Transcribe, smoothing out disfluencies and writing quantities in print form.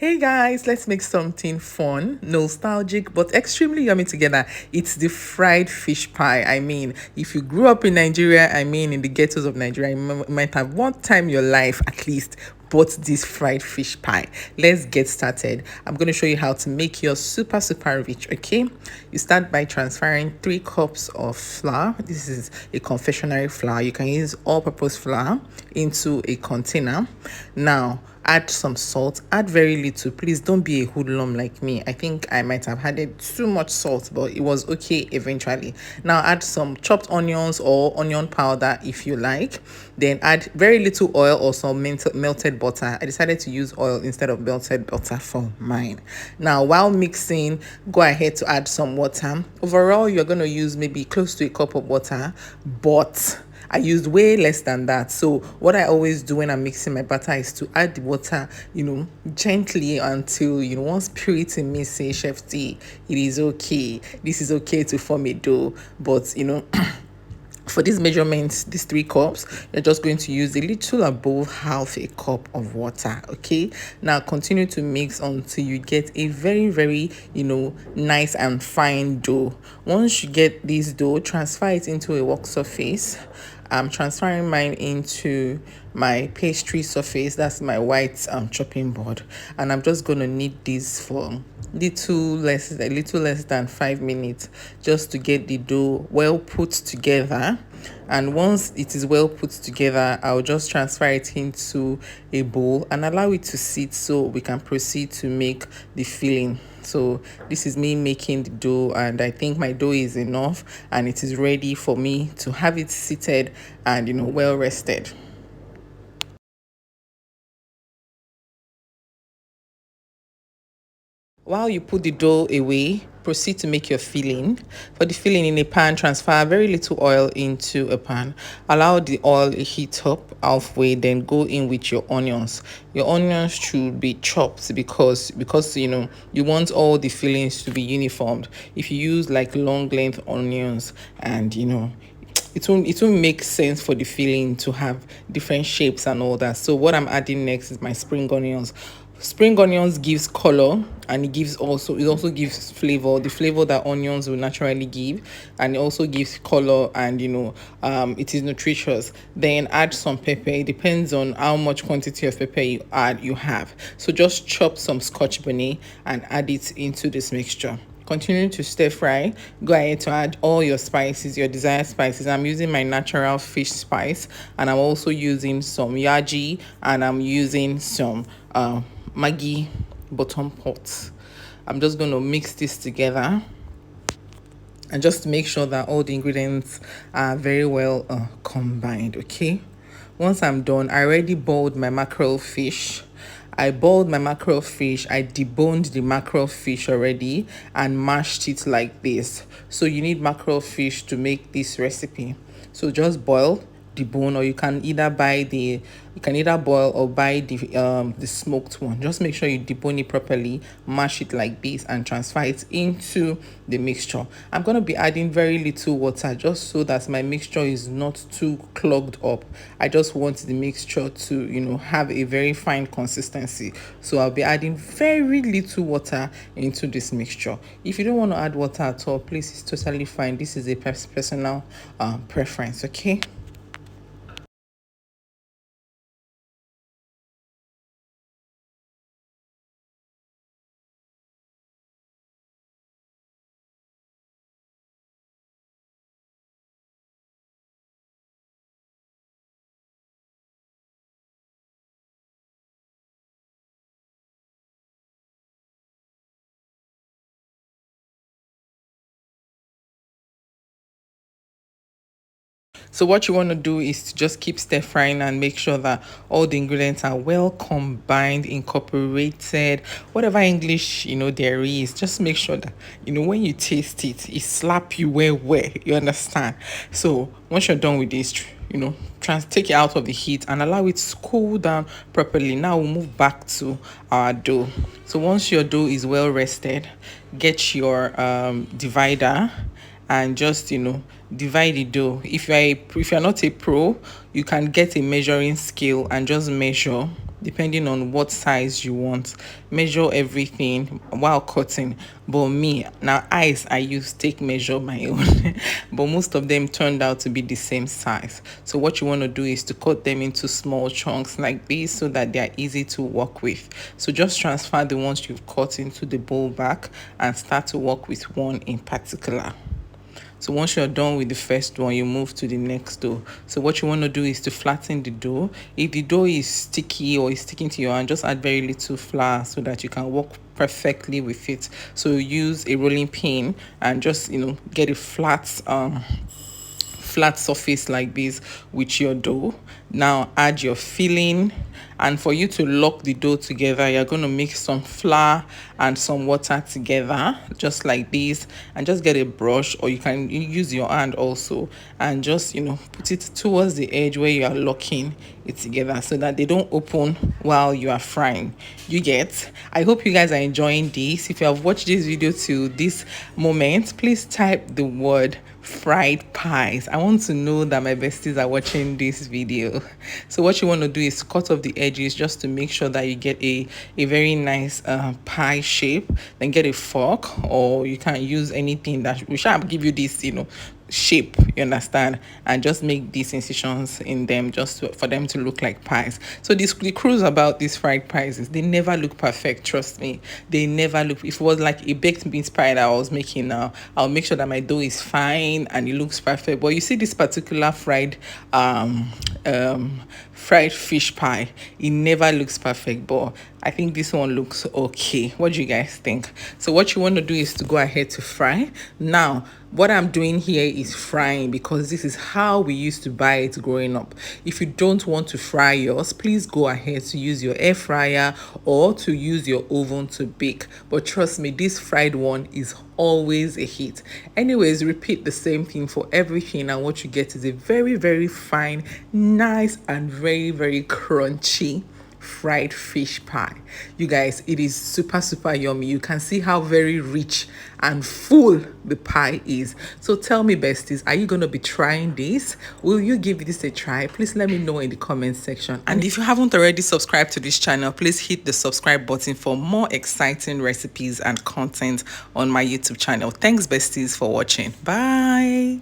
Hey guys, let's make something fun, nostalgic, but extremely yummy together. It's the fried fish pie. I mean, if you grew up in Nigeria, in the ghettos of Nigeria, you might have one time in your life at least bought this fried fish pie. Let's get started. I'm going to show you how to make yours super rich, okay? You start by transferring 3 cups of flour. This is a confectionery flour. You can use all-purpose flour into a container. Now, add some salt. Add very little. Please don't be a hoodlum like me. I think I might have added too much salt, but it was okay eventually. Now add some chopped onions or onion powder if you like. Then add very little oil or some melted butter. I decided to use oil instead of melted butter for mine. Now while mixing, go ahead to add some water. Overall, you're going to use maybe close to a cup of water, but I used way less than that. So what I always do when I'm mixing my batter is to add the water, gently until, one spirit in me say, Chef T, it is okay. This is okay to form a dough. But, for these measurements, these 3 cups, you're just going to use a little above half a cup of water. Okay, now continue to mix until you get a very nice and fine dough. Once you get this dough, transfer it into a work surface. I'm transferring mine into my pastry surface. That's my white chopping board, and I'm just gonna knead this for a little less than 5 minutes, just to get the dough well put together. And once it is well put together, I'll just transfer it into a bowl and allow it to sit so we can proceed to make the filling. So this is me making the dough, and I think my dough is enough and it is ready for me to have it seated and well rested. While you put the dough away, proceed to make your filling. For the filling, in a pan, transfer very little oil into a pan. Allow the oil heat up halfway, then go in with your onions. Your onions should be chopped because you want all the fillings to be uniformed. If you use like long length onions, and it won't make sense for the filling to have different shapes and all that. So what I'm adding next is my spring onions. Spring onions gives color, and it also gives flavor, the flavor that onions will naturally give, and it also gives color, and it is nutritious. Then add some pepper. It depends on how much quantity of pepper you have. So just chop some scotch bonnet and add it into this mixture. Continue to stir fry. Go ahead to add all your spices, your desired spices. I'm using my natural fish spice, and I'm also using some yaji, and I'm using some Maggi bottom pot. I'm just going to mix this together and just make sure that all the ingredients are very well combined. Okay, once I'm done, I already boiled my mackerel fish. I deboned the mackerel fish already and mashed it like this. So you need mackerel fish to make this recipe. So just boil, debone, or you can either boil or buy the smoked one. Just make sure you debone it properly, mash it like this, and transfer it into the mixture. I'm going to be adding very little water just so that my mixture is not too clogged up. I just want the mixture to have a very fine consistency. So I'll be adding very little water into this mixture. If you don't want to add water at all, please, it's totally fine. This is a personal preference. Okay. So what you want to do is to just keep stir frying and make sure that all the ingredients are well combined, incorporated, whatever English there is. Just make sure that when you taste it, it slap you well. You understand? So once you're done with this, take it out of the heat and allow it to cool down properly. Now we'll move back to our dough. So once your dough is well rested, get your divider and just divide the dough. If you're not a pro, you can get a measuring scale and just measure depending on what size you want. Measure everything while cutting. But me, now eyes I use take measure my own. But most of them turned out to be the same size. So what you want to do is to cut them into small chunks like this so that they are easy to work with. So just transfer the ones you've cut into the bowl back and start to work with one in particular. So once you're done with the first one, you move to the next dough. So what you want to do is to flatten the dough. If the dough is sticky or is sticking to your hand, just add very little flour so that you can work perfectly with it. So use a rolling pin and just get a flat surface like this with your dough. Now add your filling, and for you to lock the dough together, you're going to mix some flour and some water together just like this, and just get a brush, or you can use your hand also, and just put it towards the edge where you are locking it together so that they don't open while you are frying. You get? I hope you guys are enjoying this. If you have watched this video to this moment, please type the word fried pies. I want to know that my besties are watching this video. So what you want to do is cut off the edges just to make sure that you get a very nice pie shape. Then get a fork, or you can use anything that we shall give you this shape, you understand, and just make these incisions in them just for them to look like pies. So the cruise about these fried pies is they never look perfect. Trust me, they never look. If it was like a baked beans pie that I was making now, I'll make sure that my dough is fine and it looks perfect. But you see this particular fried fish pie, it never looks perfect, but I think this one looks okay. What do you guys think? So what you want to do is to go ahead to fry. Now what I'm doing here is frying because this is how we used to buy it growing up. If you don't want to fry yours, please go ahead to use your air fryer or to use your oven to bake. But trust me, this fried one is always a hit. Anyways, repeat the same thing for everything, and what you get is a very, very fine, nice, and very, very crunchy fried fish pie. You guys, it is super yummy. You can see how very rich and full the pie is. So tell me, besties, are you going to be trying this? Will you give this a try? Please let me know in the comment section. And if you haven't already subscribed to this channel, please hit the subscribe button for more exciting recipes and content on my YouTube channel. Thanks, besties, for watching. Bye.